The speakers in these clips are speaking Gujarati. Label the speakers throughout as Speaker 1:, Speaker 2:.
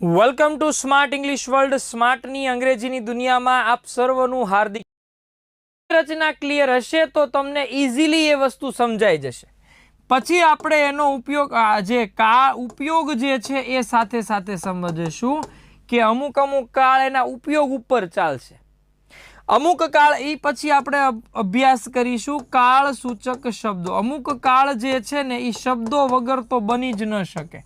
Speaker 1: Welcome to smart English world. સ્માર્ટની અંગ્રેજીની દુનિયામાં આપ સર્વનું હાર્દિક. રચના ક્લિયર હશે તો તમને ઇઝીલી એ વસ્તુ સમજાઈ જશે. પછી આપણે એનો ઉપયોગ ઉપયોગ જે છે એ સાથે સાથે સમજીશું કે અમુક કાળ એના ઉપયોગ ઉપર ચાલશે. અમુક કાળ એ પછી આપણે અભ્યાસ કરીશું કાળ સૂચક શબ્દો. અમુક કાળ જે છે ને એ શબ્દો વગર તો બની જ ન શકે.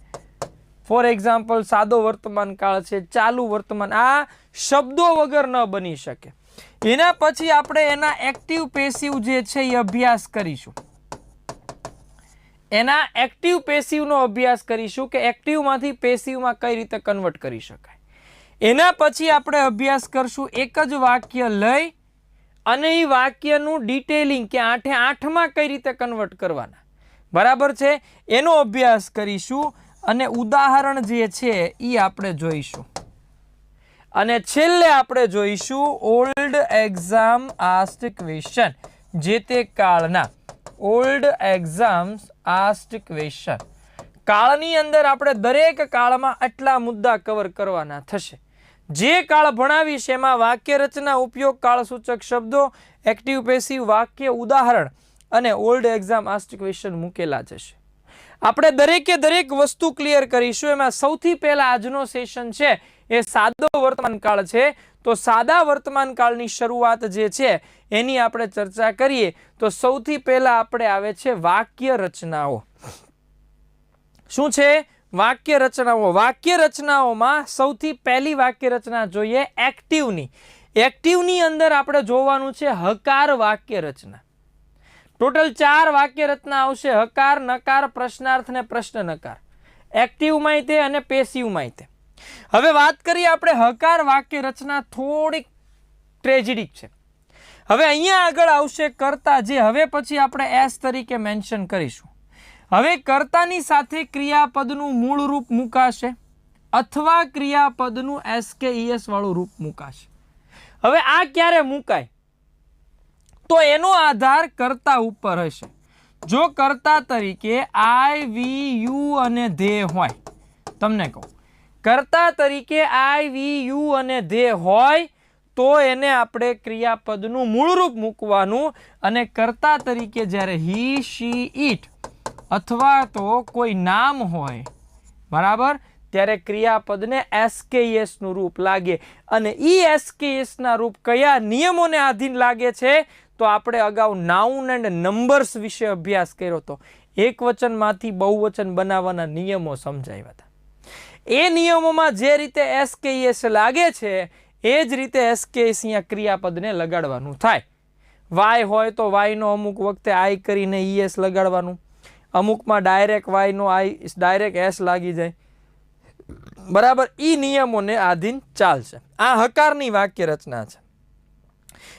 Speaker 1: ફોર એક્ઝામ્પલ સાદો વર્તમાન કાળ છે, ચાલુ વર્તમાન, આ શબ્દો વગર ન બની શકે. એના પછી આપણે એના એક્ટિવ પેસિવ જે છે એ અભ્યાસ કરીશું. એના એક્ટિવ પેસિવનો અભ્યાસ કરીશું કે એક્ટિવમાંથી પેસિવમાં કઈ રીતે કન્વર્ટ કરી શકાય. એના પછી આપણે અભ્યાસ કરશું એક જ વાક્ય લઈ અને એ વાક્યનું ડિટેલિંગ કે 8/8માં કઈ રીતે કન્વર્ટ કરવાના, બરાબર છે, એનો અભ્યાસ કરીશું. અને ઉદાહરણ જે છે એ આપણે જોઈશું. અને છેલ્લે આપણે જોઈશું ઓલ્ડ એક્ઝામ આસ્ક્ડ ક્વેશ્ચન. જે તે કાળના ઓલ્ડ એક્ઝામ્સ આસ્ક્ડ ક્વેશ્ચન. કાળની અંદર આપણે દરેક કાળમાં આટલા મુદ્દા કવર કરવાના થશે. જે કાળ ભણાવીશ એમાં વાક્ય રચના, ઉપયોગ, કાળ સૂચક શબ્દો, એક્ટિવ પેસિવ, વાક્ય, ઉદાહરણ અને ઓલ્ડ એક્ઝામ આસ્ક્ડ ક્વેશ્ચન મૂકેલા જશે. આપણે દરેકે દરેક વસ્તુ ક્લિયર કરીશું. એમાં સૌથી પહેલા આજનો સેશન છે એ સાદો વર્તમાન કાળ છે. તો સાદા વર્તમાન કાળની શરૂઆત જે છે એની આપણે ચર્ચા કરીએ તો સૌથી પહેલા આપણે આવે છે વાક્ય રચનાઓ. શું છે? વાક્ય રચનાઓ. વાક્ય રચનાઓમાં સૌથી પહેલી વાક્ય રચના જોઈએ એક્ટિવની. એક્ટિવની અંદર આપણે જોવાનું છે હકાર વાક્ય રચના. ટોટલ 4 વાક્ય રચના આવશે: હકાર, નકાર, પ્રશ્નાર્થ ને પ્રશ્ન નકાર. એક્ટિવમાંય તે અને પેસિવમાંય તે. હવે વાત કરીએ આપણે હકાર વાક્ય રચના, થોડીક ટ્રેજેડિક છે. હવે અહીંયા આગળ આવશે કર્તા, જે હવે પછી આપણે એસ તરીકે મેન્શન કરીશું. હવે કર્તાની સાથે ક્રિયાપદનું મૂળ રૂપ મુકાશે અથવા ક્રિયાપદનું એસકેઈએસ વાળું રૂપ મુકાશે. હવે આ ક્યારે મુકાય તો એનો આધાર કર્તા ઉપર હશે. જો કર્તા તરીકે આઈ, વી, યુ અને ધે હોય, તમને કહું, કર્તા તરીકે આઈ, વી, યુ અને ધે હોય તો એને આપણે ક્રિયાપદનું મૂળરૂપ મૂકવાનું. અને કર્તા તરીકે જ્યારે હી, શી, ઈટ અથવા તો કોઈ નામ હોય, બરાબર, ત્યારે ક્રિયાપદને એસકેએસ નું રૂપ લાગે. અને ઈ એસકેએસ ના રૂપ કયા નિયમોને આધીન લાગે છે તો આપણે અગાઉ નાઉન એન્ડ નંબર્સ વિશે અભ્યાસ કર્યો હતો. એક વચનમાંથી બહુવચન બનાવવાના નિયમો સમજાવ્યા હતા. એ નિયમોમાં જે રીતે એસકેએસ લાગે છે એ જ રીતે એસકેએસ અહીંયા ક્રિયાપદને લગાડવાનું થાય. વાય હોય તો વાયનો અમુક વખતે આઈ કરીને ઈએસ લગાડવાનું, અમુકમાં ડાયરેક્ટ વાયનો આઈ ડાયરેક્ટ એસ લાગી જાય, બરાબર. ઈ નિયમોને આધીન ચાલશે. આ હકારની વાક્ય રચના છે.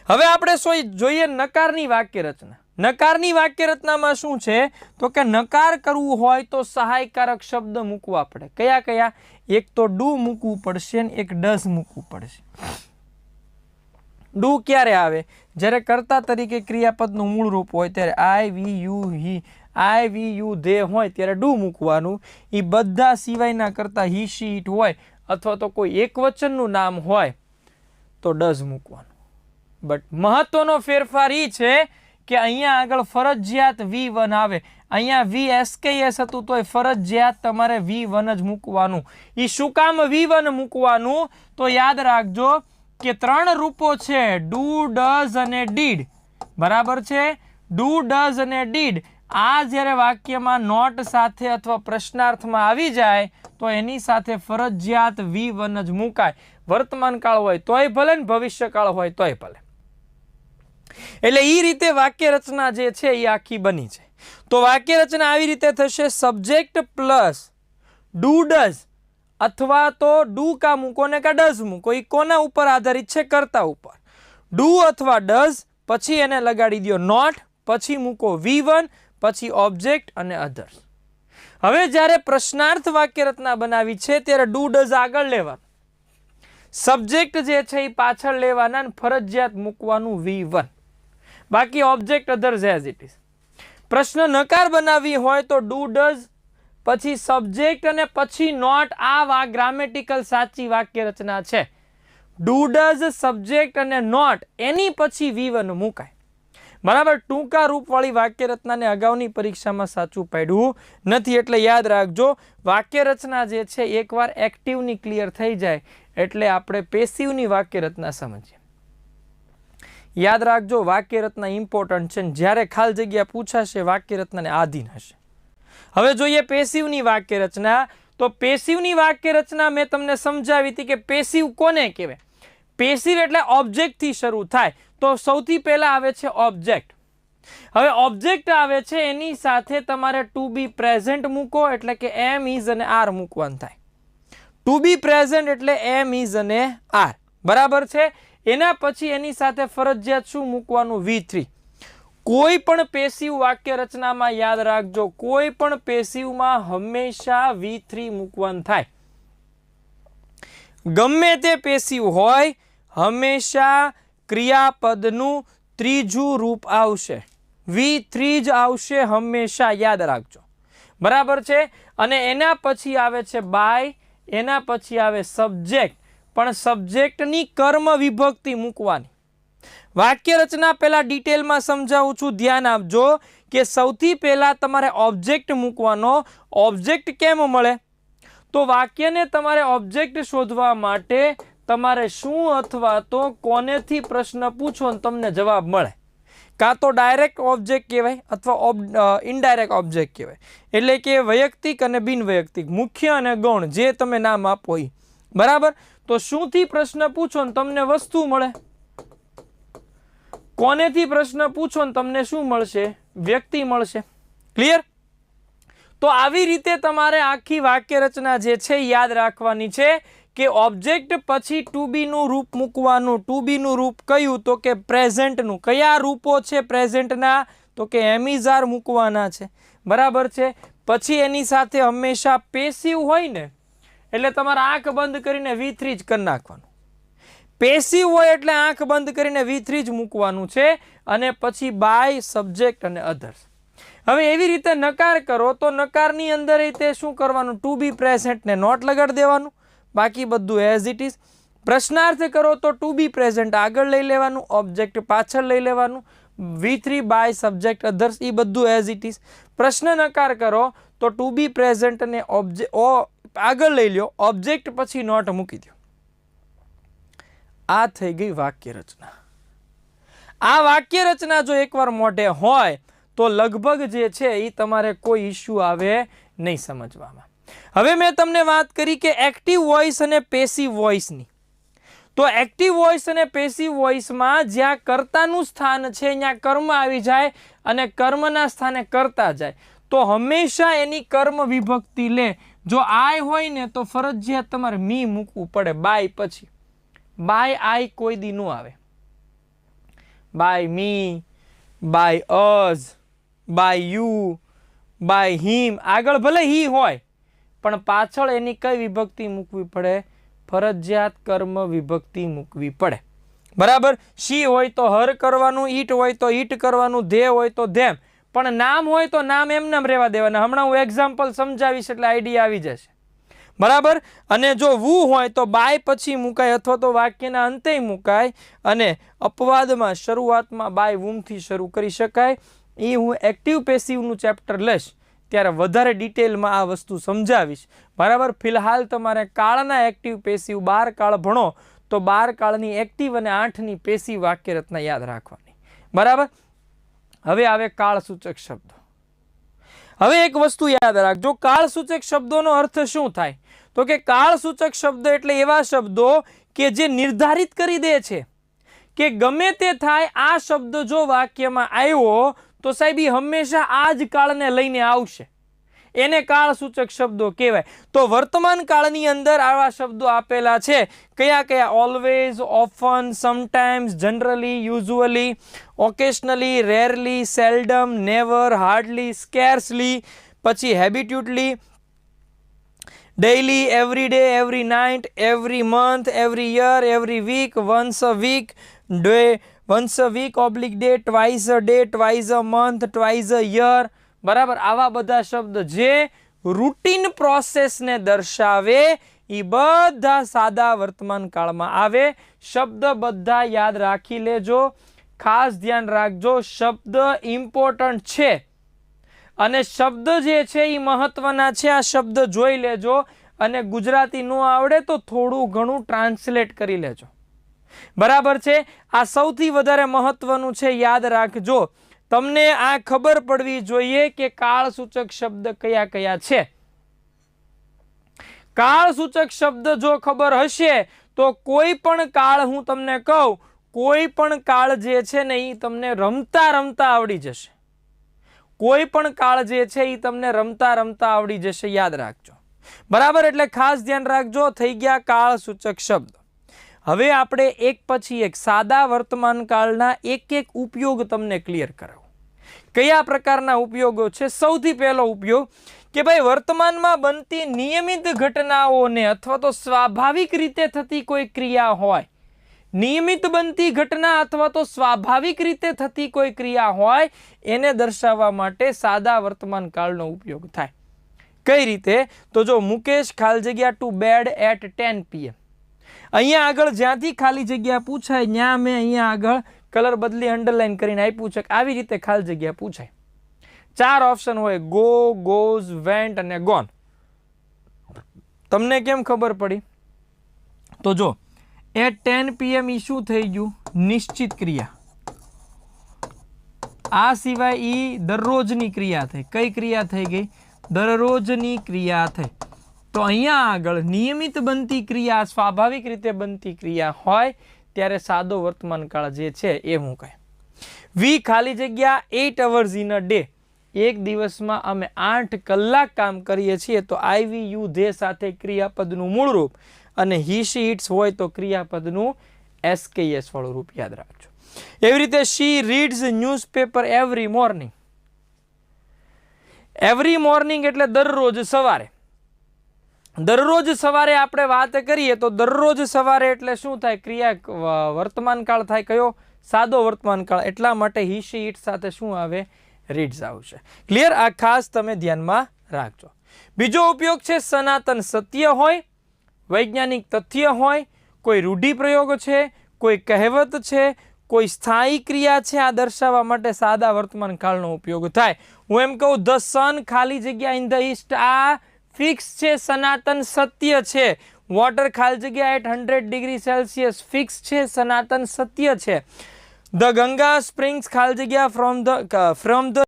Speaker 1: હવે આપણે જોઈએ નકારની વાક્ય રચના. નકારની વાક્ય રચનામાં શું છે તો કે નકાર કરવું હોય તો સહાયકારક શબ્દ મૂકવા પડે. કયા કયા? એક તો ડુ મૂકવું પડશે અને એક ડઝ મૂકવું પડશે. ડુ ક્યારે આવે? જ્યારે કર્તા તરીકે ક્રિયાપદનું મૂળ રૂપ હોય ત્યારે I, we, you, he, I, we, you, they હોય ત્યારે ડુ મૂકવાનું. એ બધા સિવાયના કરતા હી, શી, ઇટ હોય અથવા તો કોઈ એક વચનનું નામ હોય તો ડઝ મૂકવાનું. બટ મહત્વનો ફેરફાર એ છે કે અહીંયા આગળ ફરજિયાત V1 આવે. અહીંયા VSKS હતું તોય ફરજિયાત તમારે V1 જ મૂકવાનું. એ શું કામ V1 મૂકવાનું? તો યાદ રાખજો કે 3 રૂપો છે, ડુ, ડઝ અને ડીડ, બરાબર છે. ડુ, ડઝ અને ડીડ આ જ્યારે વાક્યમાં નોટ સાથે અથવા પ્રશ્નાર્થમાં આવી જાય તો એની સાથે ફરજિયાત V1 જ મુકાય. વર્તમાન કાળ હોય તોય ભલે ને ભવિષ્ય કાળ હોય તોય ભલે. એટલે એ રીતે વાક્ય રચના જે છે એ આખી બની છે. તો વાક્ય રચના આવી રીતે થશે: સબ્જેક્ટ પ્લસ ડુ, ડઝ, અથવા તો ડુ કા મૂકો ને કા ડઝ મૂકો. એ કોના ઉપર આધારિત છે? કર્તા ઉપર. ડુ અથવા ડઝ, પછી એને લગાડી દો નોટ, પછી મૂકો V1, પછી ઓબ્જેક્ટ અને અધર્સ. હવે જ્યારે પ્રશ્નાર્થ વાક્ય રચના બનાવી છે ત્યારે ડુ, ડઝ આગળ લેવાનું, સબ્જેક્ટ જે છે એ પાછળ લેવાના અને ફરજિયાત મૂકવાનું V1. બાકી object others as it is. પ્રશ્ન નકાર બનાવી હોય તો ડુ, ડઝ પછી સબ્જેક્ટ અને પછી નોટ, આ ગ્રામેટિકલ સાચી વાક્ય રચના છે. ડુ ડઝ સબ્જેક્ટ અને નોટ એની પછી V1 મુકાય. બરાબર, ટૂંકા રૂપવાળી વાક્ય રચનાને અગાઉની પરીક્ષામાં સાચું પાડ્યું નથી, એટલે યાદ રાખજો વાક્ય રચના જે છે એકવાર એક્ટિવની ક્લિયર થઈ જાય એટલે આપણે પેસિવની વાક્ય રચના સમજીએ. યાદ રાખજો વાક્ય રચના ઇમ્પોર્ટન્ટ છે, જ્યારે ખાલી જગ્યા પૂછાશે વાક્ય રચનાને આધીન હશે. હવે જોઈએ પેસિવની વાક્ય રચના. તો પેસિવની વાક્ય રચના મેં તમને સમજાવી હતી કે પેસિવ કોને કહેવાય. પેસિવ એટલે ઓબ્જેક્ટથી શરૂ થાય. તો સૌથી પહેલા આવે છે ઓબ્જેક્ટ. હવે ઓબ્જેક્ટ આવે છે એની સાથે તમારે ટુ બી પ્રેઝન્ટ મૂકો એટલે કે એમ, ઇઝ અને આર મૂકવાનું થાય. ટુ બી પ્રેઝન્ટ એટલે એમ, ઇઝ અને આર. બરાબર છે. એના પછી એની સાથે ફરજિયાત શું મૂકવાનું? V3. કોઈ પણ પેસિવ વાક્ય રચનામાં યાદ રાખજો, કોઈ પણ પેસિવમાં હંમેશા V3 મૂકવાનું થાય. ગમે તે પેસિવ હોય હંમેશા ક્રિયાપદનું ત્રીજું રૂપ આવશે, V3 જ આવશે હંમેશા, યાદ રાખજો. બરાબર છે. અને એના પછી આવે છે બાય, એના પછી આવે સબ્જેક્ટ, પણ સબ્જેક્ટની કર્મ વિભક્તિ મૂકવાની. વાક્ય રચના પહેલા ડિટેલમાં સમજાવું છું, ધ્યાન આપજો કે સૌથી પહેલા તમારે ઓબ્જેક્ટ મૂકવાનો. ઓબ્જેક્ટ કેમ મળે? તો વાક્યને તમારે ઓબ્જેક્ટ શોધવા માટે તમારે શું અથવા તો કોનેથી પ્રશ્ન પૂછો ને તમને જવાબ મળે. કાં તો ડાયરેક્ટ ઓબ્જેક્ટ કહેવાય અથવા ઇનડાયરેક્ટ ઓબ્જેક્ટ કહેવાય. એટલે કે વૈયક્તિક અને બિનવૈયક્તિક, મુખ્ય અને ગૌણ, જે તમે નામ આપો એ. બરાબર. તો શુંથી પ્રશ્ન પૂછો ને તમને વસ્તુ મળે. કોનેથી પ્રશ્ન પૂછો ને તમને શું મળશે? વ્યક્તિ મળશે. ક્લિયર? તો આવી રીતે તમારે આખી વાક્ય રચના જે છે યાદ રાખવાની છે કે ઓબ્જેક્ટ પછી ટુ બી નું રૂપ મૂકવાનું. ટુ બી નું રૂપ કયું? તો કે પ્રેઝન્ટનું. કયા રૂપો છે પ્રેઝન્ટના? તો કે એમ, ઇઝ, આર મૂકવાના છે. બરાબર છે. પછી એની સાથે હંમેશા પેસિવ હોય ને એટલે તમારે આંખ બંધ કરીને V3 જ કરી નાખવાનું. પેસિવ હોય એટલે આંખ બંધ કરીને V3 જ મૂકવાનું છે. અને પછી બાય, સબ્જેક્ટ અને અધર્સ. હવે એવી રીતે નકાર કરો તો નકારની અંદર તે શું કરવાનું? ટુ બી પ્રેઝન્ટ ને નોટ લગાડી દેવાનું, બાકી બધું એઝ ઇટ ઇઝ. પ્રશ્નાર્થ કરો તો ટુ બી પ્રેઝન્ટ આગળ લઈ લેવાનું, ઓબ્જેક્ટ પાછળ લઈ લેવાનું, V3 બાય, સબ્જેક્ટ, અધર્સ, એ બધું એઝ ઇટ ઇઝ. પ્રશ્ન નકાર કરો તો ટુ બી પ્રેઝન્ટ ને આગળ લઈ લો, ઓબ્જેક્ટ પછી નોટ મૂકી દો. આ થઈ ગઈ વાક્ય રચના. આ વાક્ય રચના જો એકવાર મોઢે હોય તો લગભગ જે છે એ તમારે કોઈ ઇશ્યુ આવે નહીં સમજવામાં. હવે મેં તમને વાત કરી કે એક્ટિવ વોઇસ અને પેસિવ વોઇસની. તો એક્ટિવ વોઇસ અને પેસિવ વોઇસમાં જ્યાં કર્તાનું સ્થાન છે ત્યાં કર્મ આવી જાય અને કર્મના સ્થાને કર્તા જાય. તો હંમેશા એની કર્મ વિભક્તિ લે. જો આય હોય ને તો ફરજિયાત તમારે મી મૂકવું પડે બાય પછી. બાય આય કોઈ દી નો આવે. By me, by us, by you, by him, આગળ ભલે હી હોય પણ પાછળ એની કઈ વિભક્તિ મૂકવી પડે? ફરજિયાત કર્મ વિભક્તિ મૂકવી પડે. બરાબર. શી હોય તો હર કરવાનું, ઈટ હોય તો ઈટ કરવાનું, ધે હોય તો ધેમ. પણ નામ હોય તો નામ એમને રહેવા દેવાના. હમણાં હું એક્ઝામ્પલ સમજાવીશ એટલે આઈડિયા આવી જશે. બરાબર. અને જો વુ હોય તો બાય પછી મુકાય અથવા તો વાક્યના અંતે મુકાય. અને અપવાદમાં શરૂઆતમાં બાય વુમથી શરૂ કરી શકાય. એ હું એક્ટિવ પેસિવનું ચેપ્ટર લઈશ ત્યારે વધારે ડિટેલમાં આ વસ્તુ સમજાવીશ. બરાબર. ફિલહાલ તમારે કાળના એક્ટિવ પેસિવ 12 કાળ ભણો તો 12 કાળની એક્ટિવ અને 8ની પેસિવ વાક્ય રચના યાદ રાખવાની. બરાબર. હવે આવે કાળસૂચક શબ્દો. હવે એક વસ્તુ યાદ રાખજો, કાળસૂચક શબ્દોનો અર્થ શું થાય? તો કે કાળસૂચક શબ્દ એટલે એવા શબ્દો કે જે નિર્ધારિત કરી દે છે કે ગમે તે થાય આ શબ્દ જો વાક્યમાં આવ્યો તો સાહેબ એ હંમેશા આ જ કાળને લઈને આવશે. એને કાળસૂચક શબ્દો કહેવાય. તો વર્તમાન કાળની અંદર આવા શબ્દો આપેલા છે. કયા કયા? Always, often, sometimes, generally, usually, occasionally, rarely, seldom, never, hardly, scarcely, પછી habitually, daily, every day, every night, every month, every year, every week, once a week, day, once a week oblique day, twice a day, twice a month, twice a year. બરાબર. આવા બધા શબ્દ જે રૂટીન પ્રોસેસને દર્શાવે એ બધા સાદા વર્તમાન કાળમાં આવે. શબ્દ બધા યાદ રાખી લેજો, ખાસ ધ્યાન રાખજો. શબ્દ ઇમ્પોર્ટન્ટ છે અને શબ્દ જે છે એ મહત્વના છે. આ શબ્દ જોઈ લેજો અને ગુજરાતી ન આવડે તો થોડું ઘણું ટ્રાન્સલેટ કરી લેજો. બરાબર છે? આ સૌથી વધારે મહત્વનું છે, યાદ રાખજો. તમને આ ખબર પડવી જોઈએ કે કાળસૂચક શબ્દ કયા કયા છે. કાળસૂચક શબ્દ જો ખબર હશે તો કોઈ પણ કાળ હું તમને કહું, કોઈ પણ કાળ જે છે ને એ તમને રમતા રમતા આવડી જશે. કોઈ પણ કાળ જે છે એ તમને રમતા રમતા આવડી જશે, યાદ રાખજો. બરાબર, એટલે ખાસ ધ્યાન રાખજો. થઈ ગયા કાળસૂચક શબ્દ. હવે આપણે એક પછી એક સાદા વર્તમાન કાળના એક એક ઉપયોગ તમને ક્લિયર કરાવું. કયા પ્રકારના ઉપયોગો છે? સૌથી પહેલો ઉપયોગ કે ભાઈ વર્તમાનમાં બનતી નિયમિત ઘટનાઓને અથવા તો સ્વાભાવિક રીતે થતી કોઈ ક્રિયા હોય, નિયમિત બનતી ઘટના અથવા તો સ્વાભાવિક રીતે થતી કોઈ ક્રિયા હોય એને દર્શાવવા માટે સાદા વર્તમાન કાળનો ઉપયોગ થાય. કઈ રીતે? તો જો મુકેશ ખાલી જગ્યા ટુ બેડ એટ 10 PM. અહીંયા આગળ જ્યાંથી ખાલી જગ્યા પૂછાય ત્યાં મેં અહીંયા આગળ કલર બદલી અંડરલાઈન કરીને આપ્યું છે. આવી રીતે ખાલી જગ્યા પૂછાય. 4 ઓપ્શન હોય: ગો, ગોઝ, વેન્ટ અને ગોન. તમને કેમ ખબર પડી? તો જો એટ 10 PM ઈ શું થઈ ગયું? નિશ્ચિત ક્રિયા. આ સિવાય ઈ દરરોજની ક્રિયા થઈ. કઈ ક્રિયા થઈ ગઈ? દરરોજની ક્રિયા થઈ. તો અહીંયા આગળ નિયમિત બનતી ક્રિયા, સ્વાભાવિક રીતે બનતી ક્રિયા હોય ત્યારે સાદો વર્તમાન કાળ જે છે એ હું કહે. વી ખાલી જગ્યા 8 hours in a day. એક દિવસમાં અમે 8 કલાક કામ કરીએ છીએ. તો આઈ વી યુ ધે સાથે ક્રિયાપદનું મૂળ રૂપ અને હી શી ઇટ્સ હોય તો ક્રિયાપદનું SKS વાળું રૂપ યાદ રાખજો. એવી રીતે she reads newspaper every morning. Every morning એટલે દરરોજ સવારે. દરરોજ સવારે આપણે વાત કરીએ તો દરરોજ સવારે એટલે શું થાય? ક્રિયા વર્તમાન કાળ થાય. કયો? સાદો વર્તમાન કાળ. એટલા માટે હી શી ઇટ સાથે શું આવે? રીડ્સ આવશે. ક્લિયર? આ ખાસ તમે ધ્યાનમાં રાખજો. બીજો ઉપયોગ છે સનાતન સત્ય હોય, વૈજ્ઞાનિક તથ્ય હોય, કોઈ રૂઢિપ્રયોગ છે, કોઈ કહેવત છે, કોઈ સ્થાયી ક્રિયા છે. આ દર્શાવવા માટે સાદા વર્તમાન કાળનો ઉપયોગ થાય. હું એમ કહું ધ સન ખાલી જગ્યા ઇન ધ ઈસ્ટ. આ ફિક્સ છે, સનાતન સત્ય છે. વોટર ખાલી જગ્યા એટ 100 degree Celsius ફિક્સ છે, સનાતન સત્ય છે. ધ ગંગા સ્પ્રિંગ્સ ખાલી જગ્યા ફ્રોમ ધ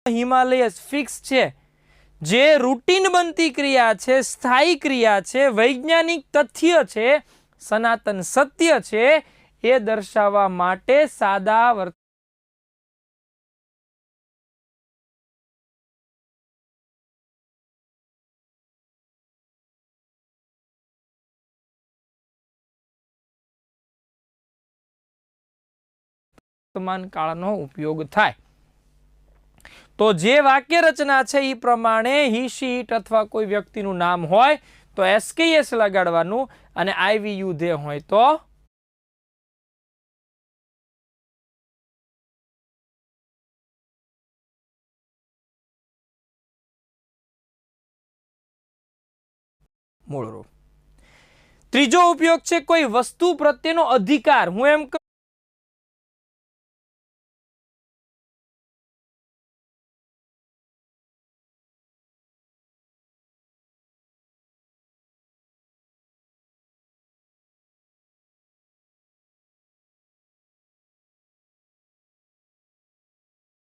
Speaker 1: હિમાલયસ ફિક્સ છે. જે રૂટીન બનતી ક્રિયા છે, સ્થાયી ક્રિયા છે, વૈજ્ઞાનિક તથ્ય છે, સનાતન સત્ય છે, એ દર્શાવવા માટે સાદા વર્તમાન કાળનો ઉપયોગ થાય. તો જે વાક્ય રચના છે એ પ્રમાણે હી શી ઇટ અથવા કોઈ વ્યક્તિનું નામ હોય તો SKS લગાડવાનું અને આઈ વી યુ ધે હોય તો મૂળરૂપ. ત્રીજો ઉપયોગ છે કોઈ વસ્તુ પ્રત્યેનો અધિકાર. હું એમ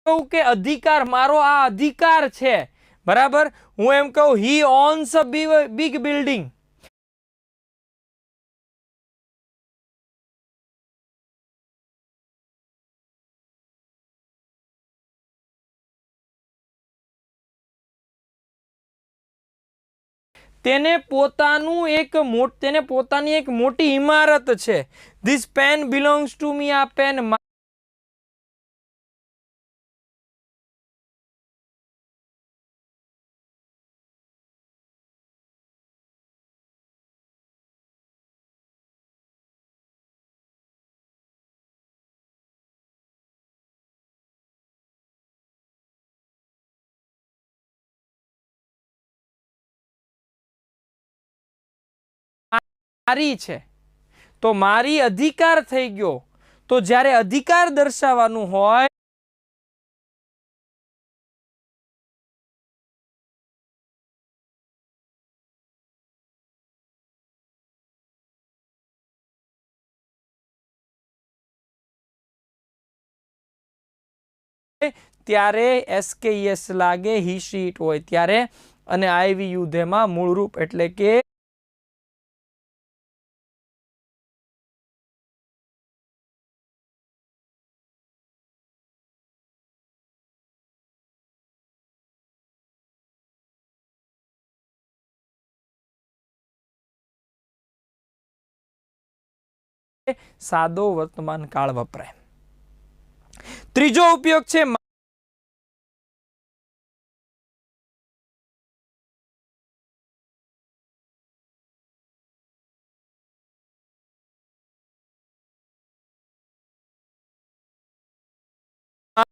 Speaker 1: કહું કે અધિકાર મારો આ અધિકાર છે. બરાબર? હું એમ કહું he owns a big building. તેને પોતાની એક મોટી ઇમારત છે. This pen belongs to me. આ પેન મારી છે તો મારી અધિકાર થઈ ગયો. તો જ્યારે અધિકાર દર્શાવવાનું હોય ત્યારે એસકેએસ લાગે, હી શી ઇટ હોય ત્યારે, અને આઈવી યુ ધેમાં મૂળરૂપ એટલે કે સાદો વર્તમાન કાળ વપરાય. ત્રીજો ઉપયોગ છે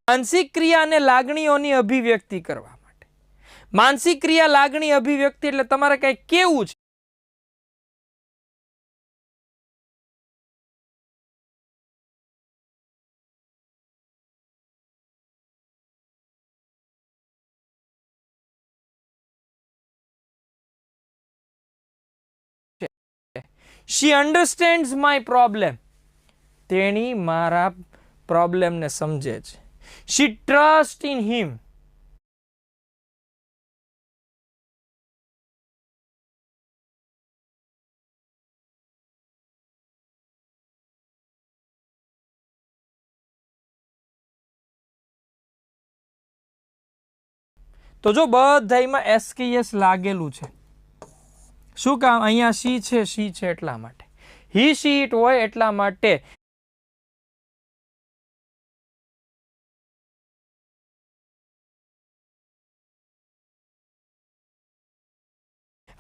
Speaker 1: માનસિક ક્રિયા અને લાગણીઓની અભિવ્યક્તિ કરવા માટે. માનસિક ક્રિયા, લાગણી, અભિવ્યક્તિ એટલે તમારે કઈ કેવું છે. She understands my problem. તેણી મારા પ્રોબ્લેમને સમજે છે. She trusts in him. તો જો બધામાં એસકેએસ લાગેલું છે. શું કામ? અહીંયા શી છે એટલા માટે, હી શી ઇટ હોય એટલા માટે.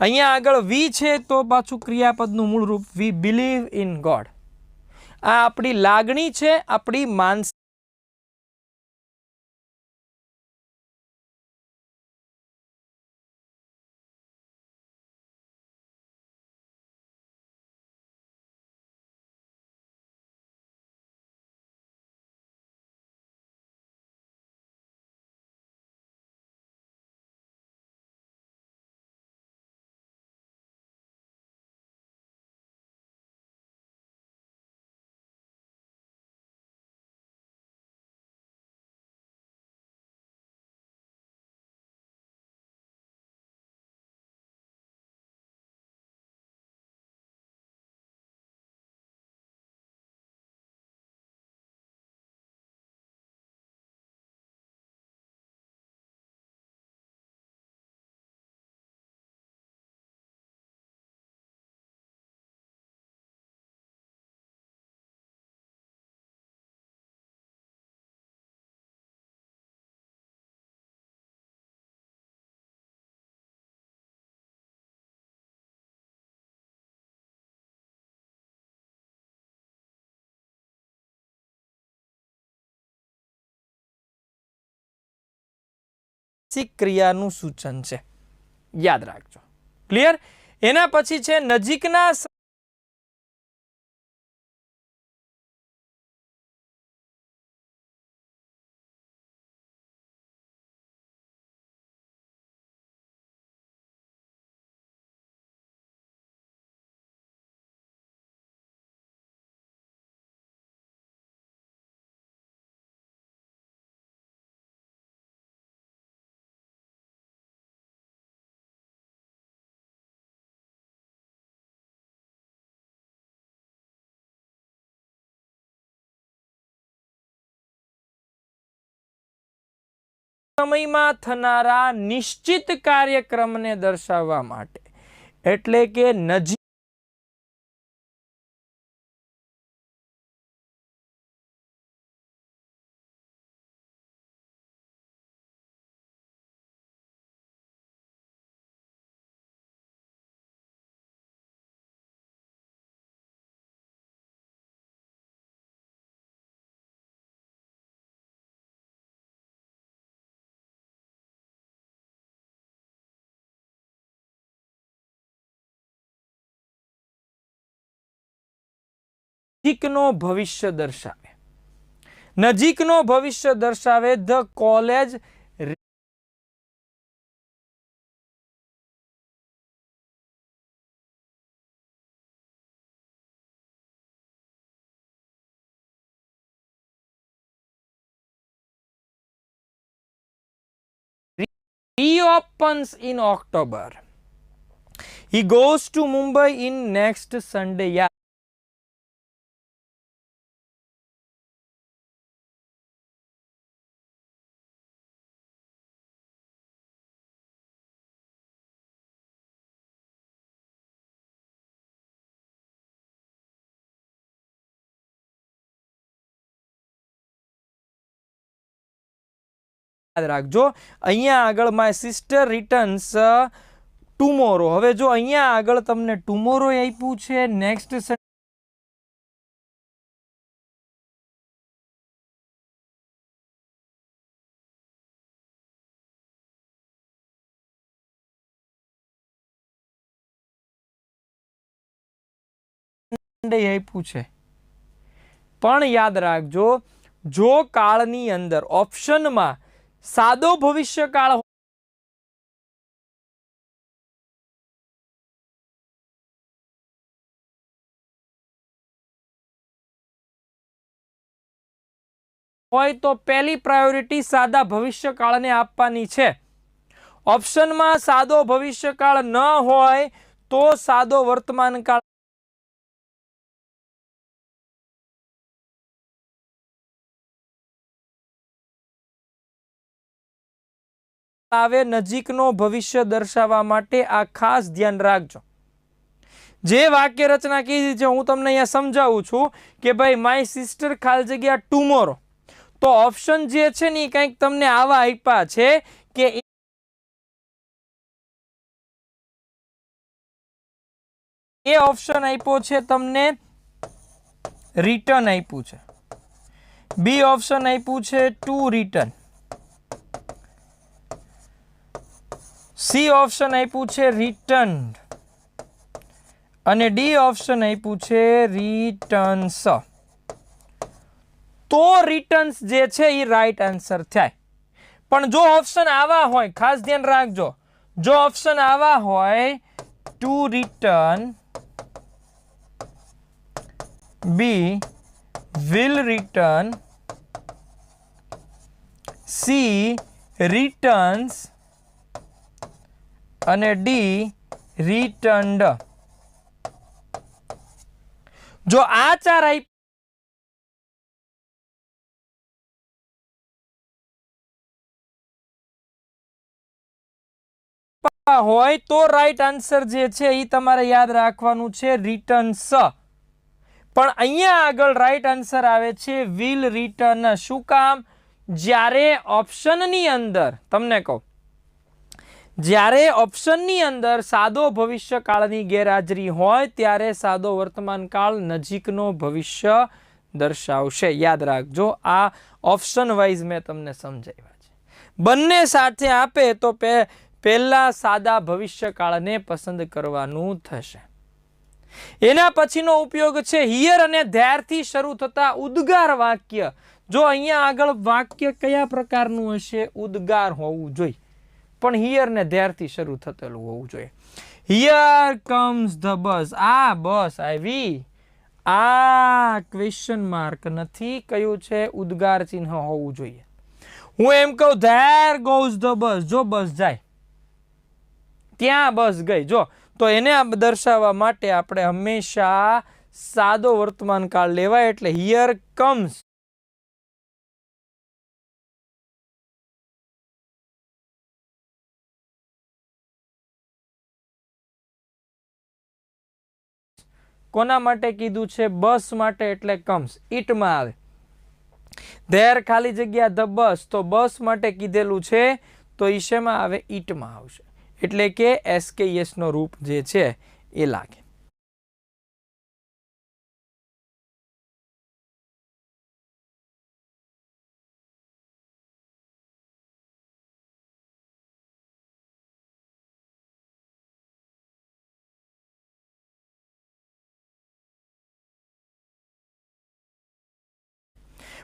Speaker 1: અહીંયા આગળ વી છે તો પાછું ક્રિયાપદનું મૂળ રૂપ વી બિલીવ ઇન ગોડ. આ આપણી લાગણી છે, આપણી માનસિક. ક્રિયાનું સૂચન છે, યાદ રાખજો. ક્લિયર? એના પછી છે નજીકના સમયમાં થનારા નિશ્ચિત કાર્યક્રમને દર્શાવવા માટે, એટલે કે નજીક નજીકનો ભવિષ્ય દર્શાવે. નજીકનો ભવિષ્ય દર્શાવે. The college reopens in October. He goes to Mumbai in next Sunday. યાદ રાખજો. અહીંયા આગળ માય સિસ્ટર રિટર્ન્સ ટુમોરો. હવે જો અહીંયા આગળ તમને ટુમોરો આપ્યું છે, નેક્સ્ટ સન્ડે આપ્યું છે. પણ યાદ રાખજો, જો કાળની અંદર ઓપ્શનમાં સાદો ભવિષ્યકાળ હોય તો પહેલી પ્રાયોરિટી સાદા ભવિષ્યકાળને આપવાની છે. ઓપ્શનમાં સાદો ભવિષ્યકાળ ન હોય તો સાદો વર્તમાનકાળ આવે. નજીકનો ભવિષ્ય દર્શાવવા માટે આ ખાસ ધ્યાન રાખજો. જે વાક્ય રચના કીધી છે હું તમને અહીંયા સમજાવું છું કે ભાઈ માય સિસ્ટર ખાલી જગ્યા ટુમોરો. તો ઓપ્શન જે છે ને કંઈક તમને આવા આપ્યા છે કે એ ઓપ્શન આપ્યો છે તમને રિટર્ન આપ્યું છે, બી ઓપ્શન આપ્યું છે ટુ રિટર્ન, સી ઓપ્શન આપ્યું છે રિટર્ન અને ડી ઓપ્શન આપ્યું છે રિટર્ન્સ. તો રિટર્ન્સ જે છે એ રાઈટ આન્સર થાય. પણ જો ઓપ્શન આવા હોય, ખાસ ધ્યાન રાખજો, જો ઓપ્શન આવા હોય two return, B will return, C returns અને ડી રિટર્ન્ડ. જો આ ચાર હોય તો રાઈટ આન્સર જે છે એ તમારે યાદ રાખવાનું છે રિટર્ન્સ. પણ અહીંયા આગળ રાઈટ આન્સર આવે છે વિલ રિટર્ન. શું કામ? જ્યારે ઓપ્શનની અંદર તમને કહું, જ્યારે ઓપ્શનની અંદર સાદો ભવિષ્યકાળની ગેરહાજરી હોય ત્યારે સાદો વર્તમાનકાળ નજીકનો ભવિષ્ય દર્શાવશે. યાદ રાખજો, આ ઓપ્શન વાઇઝ મેં તમને સમજાવ્યા છે. બંને સાથે આપે તો પહેલા સાદા ભવિષ્યકાળને પસંદ કરવાનું થશે. એના પછીનો ઉપયોગ છે હિયર અને ધ્યારથી શરૂ થતા ઉદ્ગાર વાક્ય. જો અહીંયા આગળ વાક્ય કયા પ્રકારનું હશે? ઉદ્ગાર હોવું જોઈએ, પણ હિયર ને ધ્યારથી શરૂ થયેલું હોવું જોઈએ. Here comes the bus. આ બસ આવી. આ ક્વેશ્ચન માર્ક નથી, કયું છે? ઉદ્ગાર ચિહ્ન હોવું જોઈએ. હું એમ કહું ધેર ગોઝ ધ બસ, જો બસ જાય, ત્યાં બસ ગઈ, જો તો એને દર્શાવવા માટે આપણે હંમેશા સાદો વર્તમાન કાળ લેવાય. એટલે હિયર કમ્સ કોના માટે કીધું છે? બસ માટે, એટલે કમ્સ ઇટમાં આવે. ધેર ખાલી જગ્યા ધ બસ, તો બસ માટે કીધેલું છે તો ઈ શેમાં આવે? ઇટમાં આવશે. એટલે કે એસકેએસ નો રૂપ જે છે એ લાગે.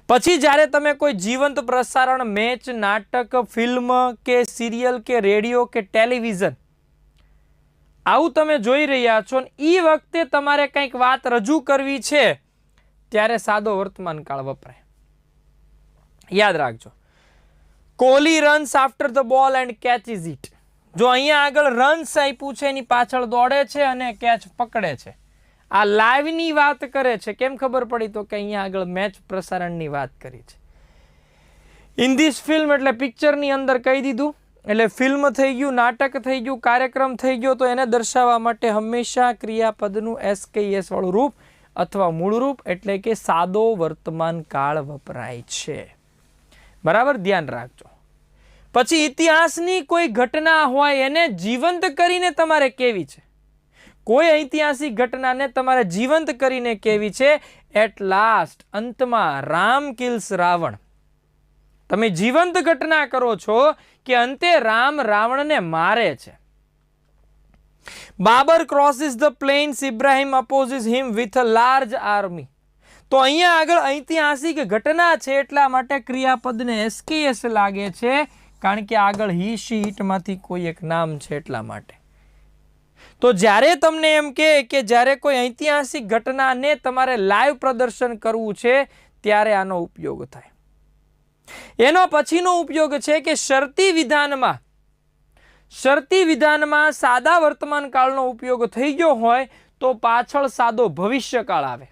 Speaker 1: પછી જ્યારે તમે કોઈ જીવંત પ્રસારણ, મેચ, નાટક, ફિલ્મ કે સિરિયલ કે રેડિયો કે ટેલિવિઝન આવું તમે જોઈ રહ્યા છો ને એ વખતે તમારે કંઈક વાત રજૂ કરવી છે ત્યારે સાદો વર્તમાન કાળ વપરાય. યાદ રાખજો. Kohli runs after the ball and catches it. જો અહીંયા આગળ રન્સ આપ્યું છે એની પાછળ દોડે છે અને કેચ પકડે છે. આ લાઈવની વાત કરે છે. કેમ ખબર પડી? તો કે અહીંયા આગળ મેચ પ્રસારણની વાત કરી છે. ઇન ધીસ ફિલ્મ એટલે પિક્ચરની અંદર કહી દીધું. એટલે ફિલ્મ થઈ ગયું, નાટક થઈ ગયું, કાર્યક્રમ થઈ ગયો. તો એને દર્શાવવા માટે હંમેશા ક્રિયાપદનું SKS વાળું રૂપ અથવા મૂળ રૂપ એટલે કે સાદો વર્તમાન કાળ વપરાય છે. બરાબર, ધ્યાન રાખજો. પછી ઇતિહાસની કોઈ ઘટના હોય એને જીવંત કરીને તમારે કેવી છે. કોઈ ઐતિહાસિક ઘટનાને તમારે જીવંત કરીને કેવી છે. એટ લાસ્ટ, અંતમાં રામ કિલ્સ રાવણ. તમે જીવંત ઘટના કરો છો કે અંતે રામ રાવણને મારે છે. Babar crosses the plains, Ibrahim opposes him with a large army. તો અહીંયા આગળ ઐતિહાસિક ઘટના છે એટલા માટે ક્રિયાપદને SKS લાગે છે, કારણ કે આગળ હી શી ઇટમાંથી કોઈ એક નામ છે એટલા માટે. તો જ્યારે તમને એમ કે જ્યારે કોઈ ઐતિહાસિક ઘટનાને તમારે લાઈવ પ્રદર્શન કરવું છે ત્યારે આનો ઉપયોગ થાય. એનો પછીનો ઉપયોગ છે કે શરતી વિધાનમાં સાદા વર્તમાન કાળનો ઉપયોગ થઈ ગયો હોય તો પાછળ સાદો ભવિષ્યકાળ આવે.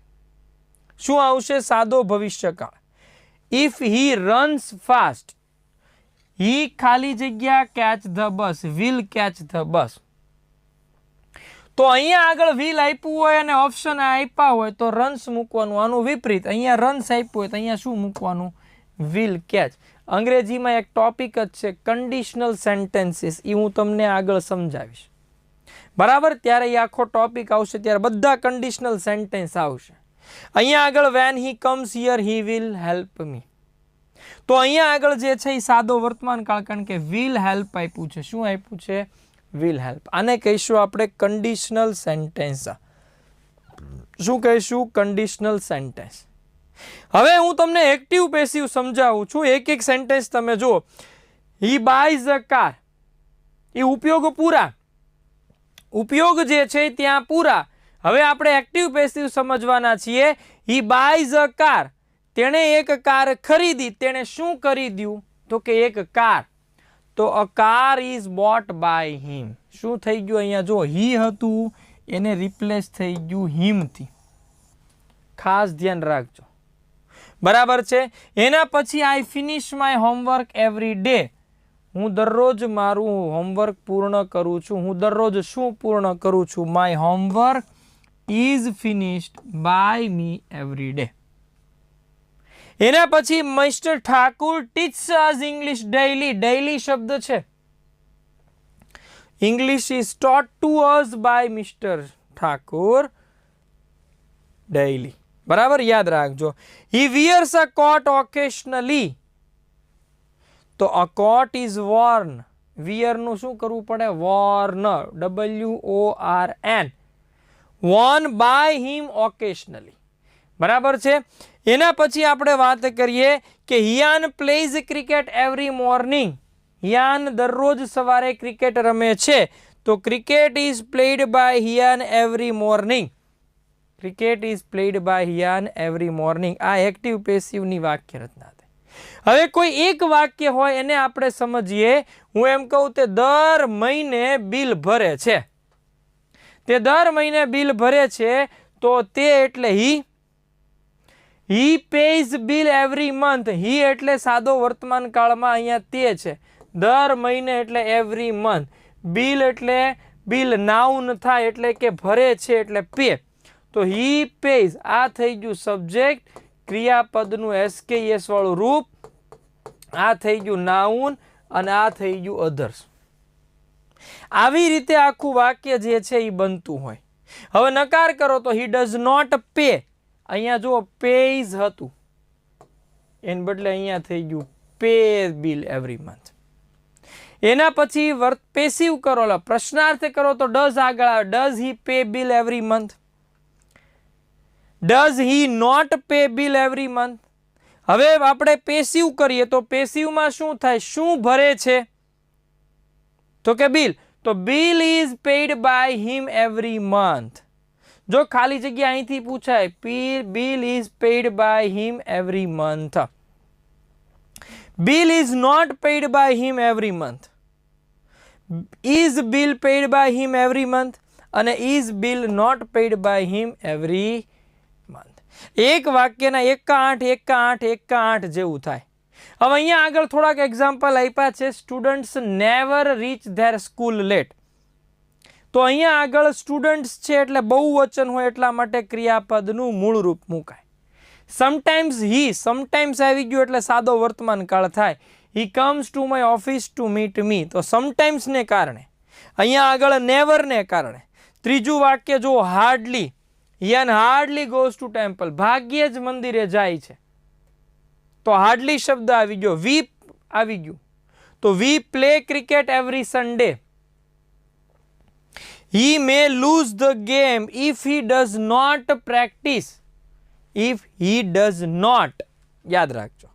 Speaker 1: શું આવશે? સાદો ભવિષ્યકાળ. ઇફ હી રન્સ ફાસ્ટ, હી ખાલી જગ્યા catch the bus, will catch the bus. તો અહીંયા આગળ વિલ આપ્યું હોય અને ઓપ્શન આપ્યા હોય તો રન્સ મૂકવાનું. આનું વિપરીત, અહીંયા રન્સ આપ્યું હોય તો અહીંયા શું મૂકવાનું? Will catch. અંગ્રેજીમાં એક ટોપિક જ છે કન્ડિશનલ સેન્ટેન્સીસ. એ હું તમને આગળ સમજાવીશ. બરાબર, ત્યારે એ આખો ટોપિક આવશે ત્યારે બધા કન્ડિશનલ સેન્ટેન્સ આવશે. અહીંયા આગળ when he comes here he will help me. તો અહીંયા આગળ જે છે એ સાદો વર્તમાન કાળ, કારણ કે વિલ હેલ્પ આપ્યું છે. શું આપ્યું છે? Will help. આને કહીશું આપણે કન્ડિશનલ સેન્ટેન્સ. શું કહીશું? Conditional sentence. હવે હું તમને એક્ટિવ પેસિવ સમજાવું છું. એક એક સેન્ટેન્સ તમે જુઓ. હી બાયઝ અ કાર, એ ઉપયોગ પૂરા, ઉપયોગ જે છે ત્યાં પૂરા. હવે આપણે એક્ટિવ પેસિવ સમજવાના છીએ. હી બાયઝ અ કાર, તેણે એક કાર ખરીદી. તેણે શું ખરીદ્યું? તો કે એક કાર. તો a car is bought by him. શું થઈ ગયું? અહીંયા જો હી હતું એને રિપ્લેસ થઈ ગયું હિમથી. ખાસ ધ્યાન રાખજો. બરાબર છે. એના પછી I finish my homework every day. હું દરરોજ મારું હોમવર્ક પૂર્ણ કરું છું. હું દરરોજ શું પૂર્ણ કરું છું? My homework is finished by me every day. એના પછી mister Thakur teaches us English daily. Daily શબ્દ છે. English is taught to us by mister Thakur daily. બરાબર, યાદ રાખજો. He wears a coat occasionally. તો a coat is worn. Wear નું શું કરવું પડે? worn. WORN. worn by him occasionally. બરાબર છે. એના પછી આપણે વાત કરીએ કે Hiyan plays cricket every morning. Hiyan દરરોજ સવારે ક્રિકેટ રમે છે. તો cricket is played by Hiyan every morning. Cricket is played by Hiyan every morning. આ એક્ટિવ પેસિવની વાક્ય રચના થઈ. હવે કોઈ એક વાક્ય હોય એને આપણે સમજીએ. હું એમ કહું તે દર મહિને બિલ ભરે છે. તે દર મહિને બિલ ભરે છે. તો તે એટલે હી પેઝ બિલ એવરી મંથ. હી એટલે સાદો વર્તમાન કાળમાં અહીંયા તે છે. દર મહિને એટલે એવરી મંથ. બિલ એટલે બિલ નાઉન થાય એટલે કે ભરે છે એટલે પે. તો હી પેઝ. આ થઈ ગયું સબ્જેક્ટ, ક્રિયાપદનું SKS વાળું રૂપ. આ થઈ ગયું નાઉન અને આ થઈ ગયું અધર્સ. આવી રીતે આખું વાક્ય જે છે એ બનતું હોય. હવે નકાર કરો તો હી ડઝ નોટ પે. અહીંયા જુઓ પેઝ હતું એને બદલે અહીંયા થઈ ગયું પે બિલ એવરી મંથ. એના પછી પેસિવ કરો, પ્રશ્નાર્થ કરો તો ડઝ આગળ આવે. Does he pay bill every month? Does he not pay bill every month? હવે આપણે પેસિવ કરીએ તો પેસિવમાં શું થાય, શું ભરે છે તો કે બિલ, તો bill is paid by him every month. જો ખાલી જગ્યા અહીંથી પૂછાય, bill is paid by him every month. Bill is not paid by him every month. Is bill paid by him every month અને is bill not paid by him every month. એક વાક્યના 1 જેવું થાય. હવે અહીંયા આગળ થોડાક એક્ઝામ્પલ આપ્યા છે. Students never reach their school late. તો અહીંયા આગળ સ્ટુડન્ટ્સ છે એટલે બહુવચન હોય એટલા માટે ક્રિયાપદનું મૂળ રૂપ મુકાય. સમટાઈમ્સ હી, સમટાઈમ્સ આવી ગયું એટલે સાદો વર્તમાન કાળ થાય. He comes to my office to meet me, તો સમટાઈમ્સને કારણે. અહીંયા આગળ નેવરને કારણે. ત્રીજું વાક્ય જો હાર્ડલી, યન હાર્ડલી ગોઝ ટુ ટેમ્પલ, ભાગ્યે જ મંદિરે જાય છે, તો હાર્ડલી શબ્દ આવી ગયો. વી આવી ગયું, તો we play cricket every Sunday. He may lose the game if he does not practice. If he does not, યાદ રાખજો.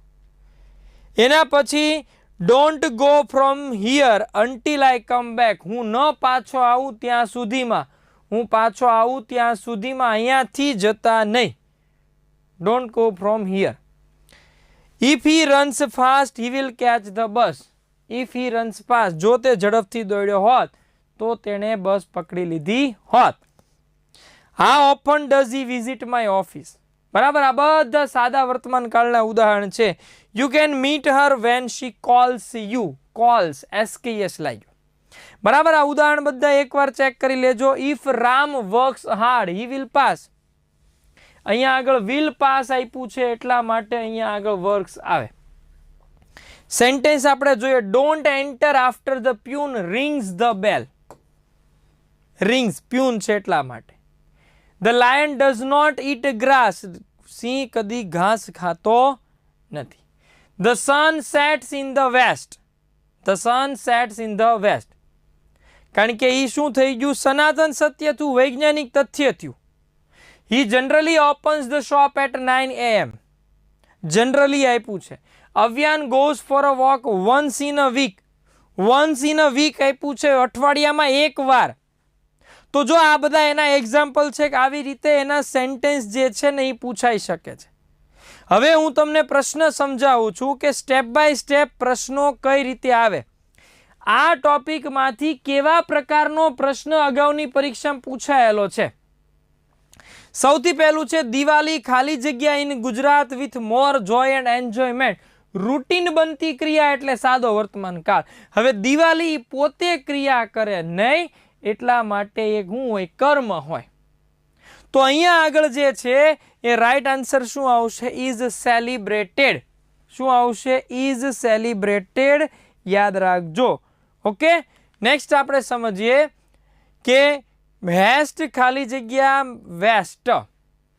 Speaker 1: એના પછી don't go from here until I come back. હું ન પાછો આવું ત્યાં સુધીમાં, હું પાછો આવું ત્યાં સુધીમાં અહીંયાથી જતા નહીં. Don't go from here. If he runs fast, he will catch the bus. If he runs fast, જો તે ઝડપથી દોડ્યો હોત તો તેણે બસ પકડી લીધી હોત. How often does he visit my office? બરાબર, આ બધા સાદા વર્તમાન કાળના ઉદાહરણ છે. You can meet her when she calls you. Calls, SKS લાગ્યો. બરાબર, આ ઉદાહરણ બધા એકવાર ચેક કરી લેજો. If Ram works hard, he will pass. અહીંયા આગળ will pass આપ્યું છે એટલા માટે અહીંયા આગળ works આવે. સેન્ટેન્સ આપણે જોઈએ. Don't enter after the pune rings the bell. Rings, peon છે એટલા માટે. The lion does not eat grass. સિંહ કદી ઘાસ ખાતો નથી. The sun sets in the west. The sun sets in the west. કારણ કે એ શું થઈ ગયું, સનાતન સત્ય થયું, વૈજ્ઞાનિક તથ્ય થયું. He generally opens the shop at 9 AM. Generally આપ્યું છે. Avyan goes for a walk once in a week. Once in a week આપ્યું છે, અઠવાડિયામાં એક વાર. તો જો આ બધા એના એક્ઝામ્પલ છે કે આવી રીતે એના સેન્ટેન્સ જે છે ને એ પૂછાઈ શકે છે. હવે હું તમને પ્રશ્ન સમજાવું છું કે સ્ટેપ બાય સ્ટેપ પ્રશ્નો કઈ રીતે આવે. આ ટોપિકમાંથી કેવા પ્રકારનો પ્રશ્ન અગાઉની પરીક્ષામાં પૂછાયેલો છે. સૌથી પહેલું છે દિવાળી ખાલી જગ્યા in Gujarat with more Joy and enjoyment. Routine બનતી ક્રિયા એટલે સાદો વર્તમાન કાળ. હવે દિવાળી પોતે ક્રિયા કરે નહીં એટલા માટે એક શું હોય, કર્મ હોય. તો અહીંયા આગળ જે છે એ રાઈટ આન્સર શું આવશે, ઇઝ સેલિબ્રેટેડ. શું આવશે, ઇઝ સેલિબ્રેટેડ. યાદ રાખજો. ઓકે, નેક્સ્ટ આપણે સમજીએ કે હેસ્ટ ખાલી જગ્યા વેસ્ટ,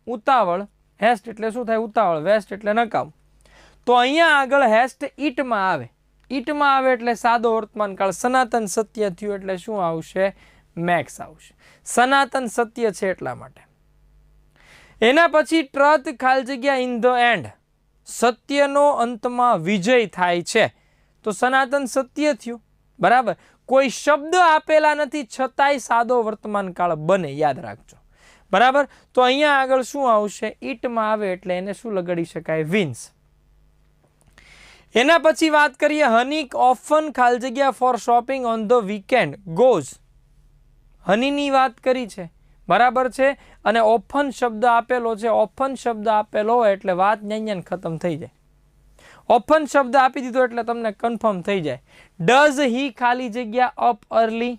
Speaker 1: ઉતાવળ. હેસ્ટ એટલે શું થાય, ઉતાવળ. વેસ્ટ એટલે નકામ. તો અહીંયા આગળ હેસ્ટ ઈટમાં આવે. ઈટમાં આવે એટલે સાદો વર્તમાન કાળ. સનાતન સત્ય થયું એટલે શું આવશે, મેક્સ આવશે. સનાતન સત્ય છે એટલા માટે. એના પછી ટ્રથ ખાલી જગ્યા ઇન ધ એન્ડ, સત્યનો અંતમાં વિજય થાય છે. તો સનાતન સત્ય થયું. બરાબર, કોઈ શબ્દ આપેલા નથી છતાંય સાદો વર્તમાન કાળ બને. યાદ રાખજો. બરાબર, તો અહીંયા આગળ શું આવશે, ઈટમાં આવે એટલે એને શું લગાડી શકાય, વિન્સ. એના પછી વાત કરીએ હની ઓફન ખાલી જગ્યા for shopping on the weekend goes. હનીની વાત કરી છે. બરાબર છે, અને ઓફન શબ્દ આપેલો છે. ઓફન શબ્દ આપેલો હોય એટલે વાત ન્યાન્યાન ખતમ થઈ જાય. ઓફન શબ્દ આપી દીધો એટલે તમને કન્ફર્મ થઈ જાય. ડઝ હી ખાલી જગ્યા અપ અર્લી.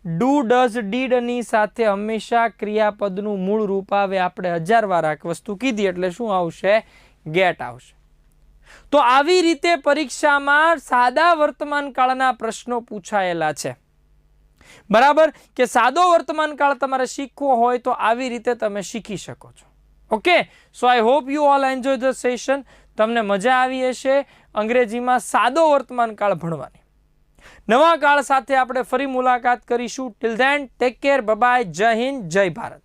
Speaker 1: ડુ ડઝ ડીડની સાથે હંમેશા ક્રિયાપદનું મૂળ રૂપ આવે. આપણે 1000 વાર આ વસ્તુ કીધી એટલે શું આવશે, ગેટ આવશે. તો આવી રીતે પરીક્ષામાં સાદા વર્તમાન કાળના પ્રશ્નો પૂછાયેલા છે. બરાબર, કે સાદો વર્તમાન કાળ તમારે શીખવો હોય તો આવી રીતે તમે શીખી શકો છો. Okay, so I hope you all enjoy the session. તમને મજા આવી હશે અંગ્રેજીમાં સાદો વર્તમાન કાળ ભણવાની. નવા કાળ સાથે આપણે ફરી મુલાકાત કરીશું. Till then take care, bye bye, જય હિન્દ, જય ભારત.